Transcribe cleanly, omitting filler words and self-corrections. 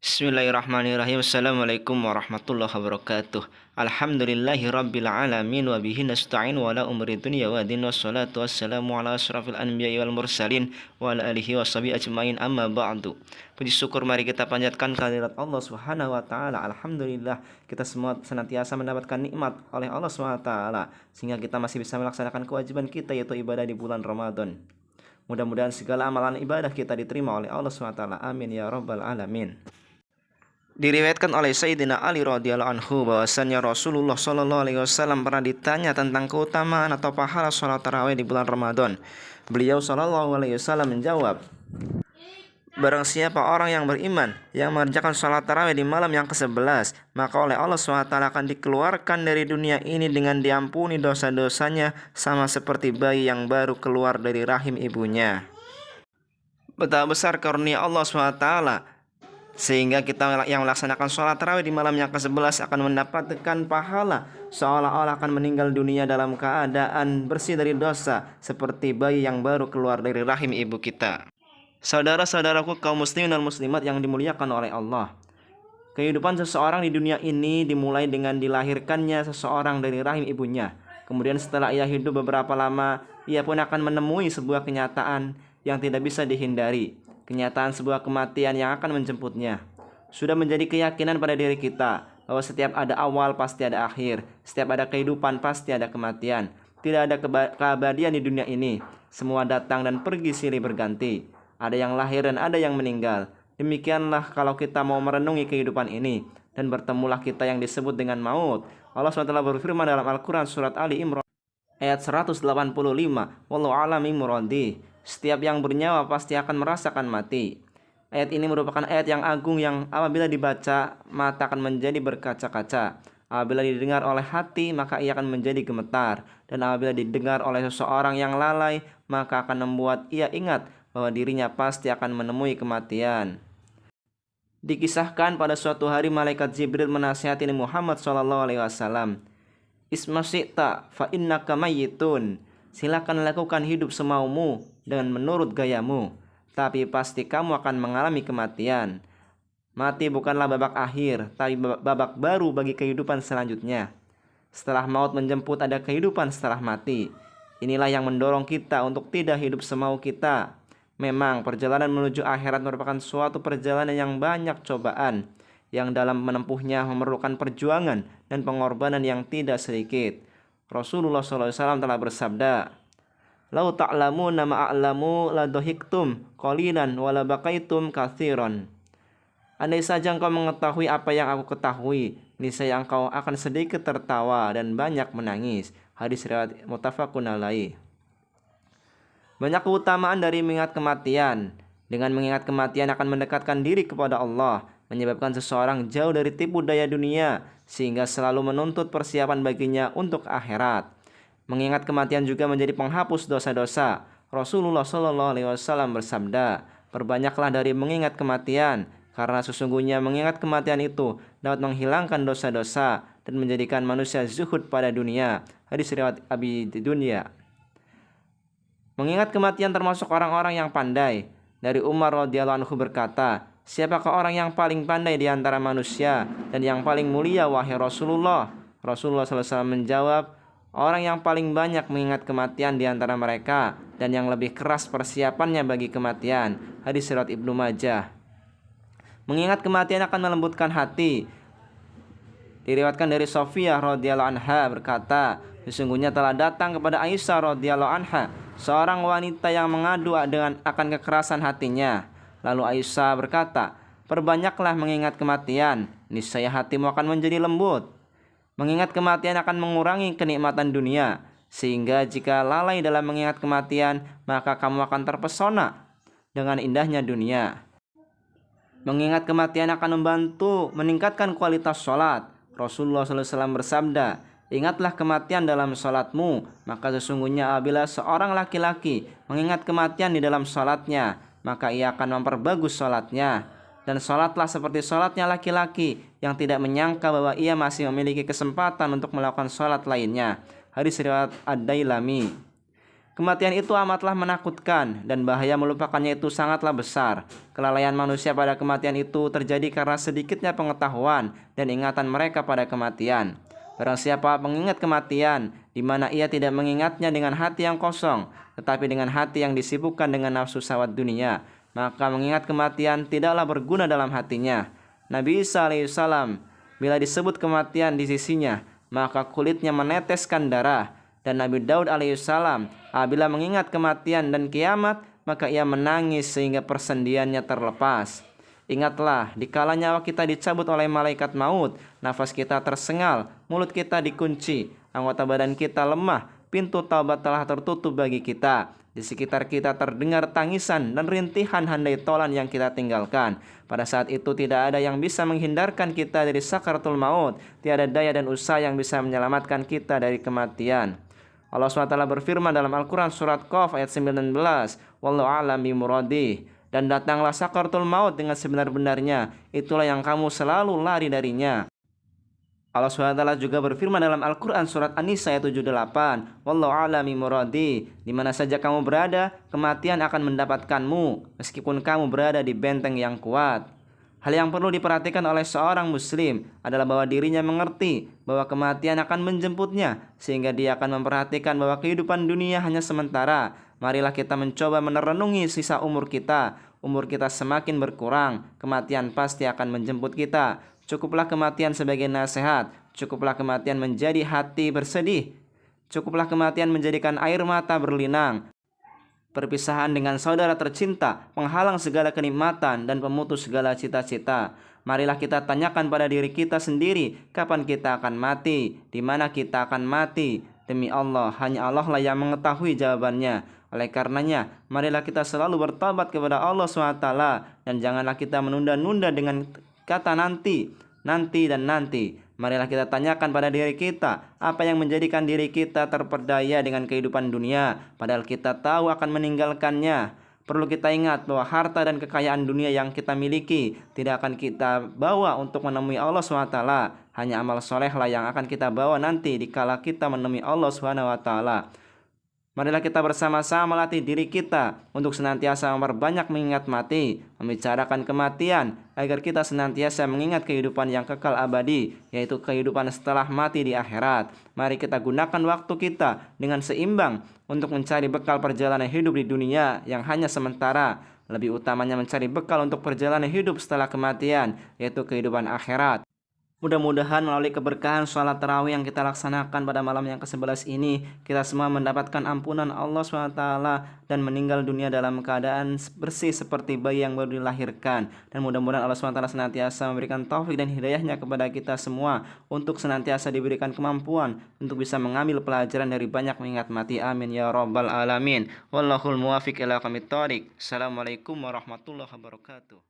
Bismillahirrahmanirrahim. Assalamualaikum warahmatullahi wabarakatuh. Alhamdulillahi rabbil alamin wa bihi nasta'in wa la umri dunya wa din wassalatu wassalamu ala asrafil anbiya'i wal mursalin wa ala alihi wa sahbihi ajmain amma ba'du. Puji syukur mari kita panjatkan kehadirat Allah Subhanahu wa taala. Alhamdulillah kita semua senantiasa mendapatkan nikmat oleh Allah Subhanahu wa taala sehingga kita masih bisa melaksanakan kewajiban kita yaitu ibadah di bulan Ramadan. Mudah-mudahan segala amalan ibadah kita diterima oleh Allah Subhanahu wa taala. Amin ya rabbal alamin. Diriwayatkan oleh Sayyidina Ali radhiyallahu anhu bahwasannya Rasulullah shallallahu alaihi wasallam pernah ditanya tentang keutamaan atau pahala sholat tarawih di bulan Ramadan. Beliau shallallahu alaihi wasallam menjawab, barang siapa orang yang beriman yang mengerjakan sholat tarawih di malam yang ke-11, maka oleh Allah SWT akan dikeluarkan dari dunia ini dengan diampuni dosa-dosanya sama seperti bayi yang baru keluar dari rahim ibunya. Betapa besar karunia Allah SWT, sehingga kita yang melaksanakan sholat tarawih di malam yang ke-11 akan mendapatkan pahala seolah-olah akan meninggal dunia dalam keadaan bersih dari dosa seperti bayi yang baru keluar dari rahim ibu kita. Saudara-saudaraku kaum muslimin dan muslimat yang dimuliakan oleh Allah, kehidupan seseorang di dunia ini dimulai dengan dilahirkannya seseorang dari rahim ibunya. Kemudian setelah ia hidup beberapa lama, ia pun akan menemui sebuah kenyataan yang tidak bisa dihindari, kenyataan sebuah kematian yang akan menjemputnya. Sudah menjadi keyakinan pada diri kita bahwa setiap ada awal pasti ada akhir, setiap ada kehidupan pasti ada kematian. Tidak ada keabadian di dunia ini. Semua datang dan pergi silih berganti. Ada yang lahir dan ada yang meninggal. Demikianlah kalau kita mau merenungi kehidupan ini, dan bertemulah kita yang disebut dengan maut. Allah SWT berfirman dalam Al-Quran surat Ali Imran ayat 185, wallahu a'lam bishawab. Setiap yang bernyawa pasti akan merasakan mati. Ayat ini merupakan ayat yang agung yang apabila dibaca mata akan menjadi berkaca-kaca. Apabila didengar oleh hati maka ia akan menjadi gemetar. Dan apabila didengar oleh seseorang yang lalai maka akan membuat ia ingat bahwa dirinya pasti akan menemui kematian. Dikisahkan pada suatu hari malaikat Jibril menasihati Muhammad SAW. Isma syi'ta fa innaka mayyitun. Silakan lakukan hidup semaumu dan menurut gayamu, tapi pasti kamu akan mengalami kematian. Mati bukanlah babak akhir, tapi babak baru bagi kehidupan selanjutnya. Setelah maut menjemput ada kehidupan setelah mati. Inilah yang mendorong kita untuk tidak hidup semau kita. Memang perjalanan menuju akhirat merupakan suatu perjalanan yang banyak cobaan, yang dalam menempuhnya memerlukan perjuangan dan pengorbanan yang tidak sedikit. Rasulullah SAW telah bersabda, "Lau ta'lamuna ma a'lamu la dhahiktum qalilan wa la bakaitum katsiran." Andai saja engkau mengetahui apa yang aku ketahui, niscaya engkau akan sedikit tertawa dan banyak menangis. Hadis riwayat muttafaqun alaih. Banyak keutamaan dari mengingat kematian. Dengan mengingat kematian akan mendekatkan diri kepada Allah, menyebabkan seseorang jauh dari tipu daya dunia, sehingga selalu menuntut persiapan baginya untuk akhirat. Mengingat kematian juga menjadi penghapus dosa-dosa. Rasulullah SAW bersabda, perbanyaklah dari mengingat kematian, karena sesungguhnya mengingat kematian itu dapat menghilangkan dosa-dosa dan menjadikan manusia zuhud pada dunia. Hadis riwayat Abi Dunya. Mengingat kematian termasuk orang-orang yang pandai. Dari Umar radhiyallahu anhu berkata, siapakah orang yang paling pandai di antara manusia dan yang paling mulia wahai Rasulullah? Rasulullah SAW menjawab, orang yang paling banyak mengingat kematian di antara mereka dan yang lebih keras persiapannya bagi kematian. Hadis riwayat Ibnu Majah. Mengingat kematian akan melembutkan hati. Diriwayatkan dari Sofiyah radhiyallahu anha berkata, sesungguhnya telah datang kepada Aisyah radhiyallahu anha seorang wanita yang mengadu akan kekerasan hatinya. Lalu Aisyah berkata, perbanyaklah mengingat kematian, niscaya hatimu akan menjadi lembut. Mengingat kematian akan mengurangi kenikmatan dunia, sehingga jika lalai dalam mengingat kematian, maka kamu akan terpesona dengan indahnya dunia. Mengingat kematian akan membantu meningkatkan kualitas sholat. Rasulullah SAW bersabda, ingatlah kematian dalam sholatmu, maka sesungguhnya apabila seorang laki-laki mengingat kematian di dalam sholatnya, maka ia akan memperbagus sholatnya. Dan sholatlah seperti sholatnya laki-laki yang tidak menyangka bahwa ia masih memiliki kesempatan untuk melakukan sholat lainnya. Hadis riwayat Ad-Dailami. Kematian itu amatlah menakutkan dan bahaya melupakannya itu sangatlah besar. Kelalaian manusia pada kematian itu terjadi karena sedikitnya pengetahuan dan ingatan mereka pada kematian. Barang siapa mengingat kematian, di mana ia tidak mengingatnya dengan hati yang kosong, tetapi dengan hati yang disibukkan dengan nafsu syahwat dunia, maka mengingat kematian tidaklah berguna dalam hatinya. Nabi Isa alaihissalam, bila disebut kematian di sisinya, maka kulitnya meneteskan darah. Dan Nabi Daud alaihissalam, apabila mengingat kematian dan kiamat, maka ia menangis sehingga persendiannya terlepas. Ingatlah, dikala nyawa kita dicabut oleh malaikat maut, nafas kita tersengal, mulut kita dikunci, anggota badan kita lemah, pintu taubat telah tertutup bagi kita. Di sekitar kita terdengar tangisan dan rintihan handai tolan yang kita tinggalkan. Pada saat itu tidak ada yang bisa menghindarkan kita dari sakaratul maut. Tiada daya dan usaha yang bisa menyelamatkan kita dari kematian. Allah SWT berfirman dalam Al-Quran surat Qaf ayat 19, Wallahu a'lam bimuradih. Dan datanglah sakaratul maut dengan sebenar-benarnya, itulah yang kamu selalu lari darinya. Allah SWT juga berfirman dalam Al-Quran surat An-Nisa ayat 78, Wallahu a'lam bimuradih. Di mana saja kamu berada, kematian akan mendapatkanmu, meskipun kamu berada di benteng yang kuat. Hal yang perlu diperhatikan oleh seorang muslim adalah bahwa dirinya mengerti bahwa kematian akan menjemputnya, sehingga dia akan memperhatikan bahwa kehidupan dunia hanya sementara. Marilah kita mencoba merenungi sisa umur kita. Umur kita semakin berkurang, kematian pasti akan menjemput kita. Cukuplah kematian sebagai nasihat, cukuplah kematian menjadi hati bersedih, cukuplah kematian menjadikan air mata berlinang. Perpisahan dengan saudara tercinta menghalang segala kenikmatan dan pemutus segala cita-cita. Marilah kita tanyakan pada diri kita sendiri, kapan kita akan mati, di mana kita akan mati. Demi Allah, hanya Allah lah yang mengetahui jawabannya. Oleh karenanya, marilah kita selalu bertobat kepada Allah SWT, dan janganlah kita menunda-nunda dengan kata nanti, dan nanti. Marilah kita tanyakan pada diri kita, apa yang menjadikan diri kita terperdaya dengan kehidupan dunia, padahal kita tahu akan meninggalkannya. Perlu kita ingat bahwa harta dan kekayaan dunia yang kita miliki tidak akan kita bawa untuk menemui Allah SWT. Hanya amal solehlah yang akan kita bawa nanti dikala kita menemui Allah SWT. Marilah kita bersama-sama melatih diri kita untuk senantiasa memperbanyak mengingat mati, membicarakan kematian, agar kita senantiasa mengingat kehidupan yang kekal abadi, yaitu kehidupan setelah mati di akhirat. Mari kita gunakan waktu kita dengan seimbang untuk mencari bekal perjalanan hidup di dunia yang hanya sementara. Lebih utamanya mencari bekal untuk perjalanan hidup setelah kematian, yaitu kehidupan akhirat. Mudah-mudahan melalui keberkahan sholat tarawih yang kita laksanakan pada malam yang ke-11 ini, kita semua mendapatkan ampunan Allah SWT dan meninggal dunia dalam keadaan bersih seperti bayi yang baru dilahirkan. Dan mudah-mudahan Allah SWT senantiasa memberikan taufik dan hidayahnya kepada kita semua untuk senantiasa diberikan kemampuan untuk bisa mengambil pelajaran dari banyak mengingat mati. Amin ya rabbal alamin. Wallahul muwafiq ila aqwamit thoriq. Assalamualaikum warahmatullahi wabarakatuh.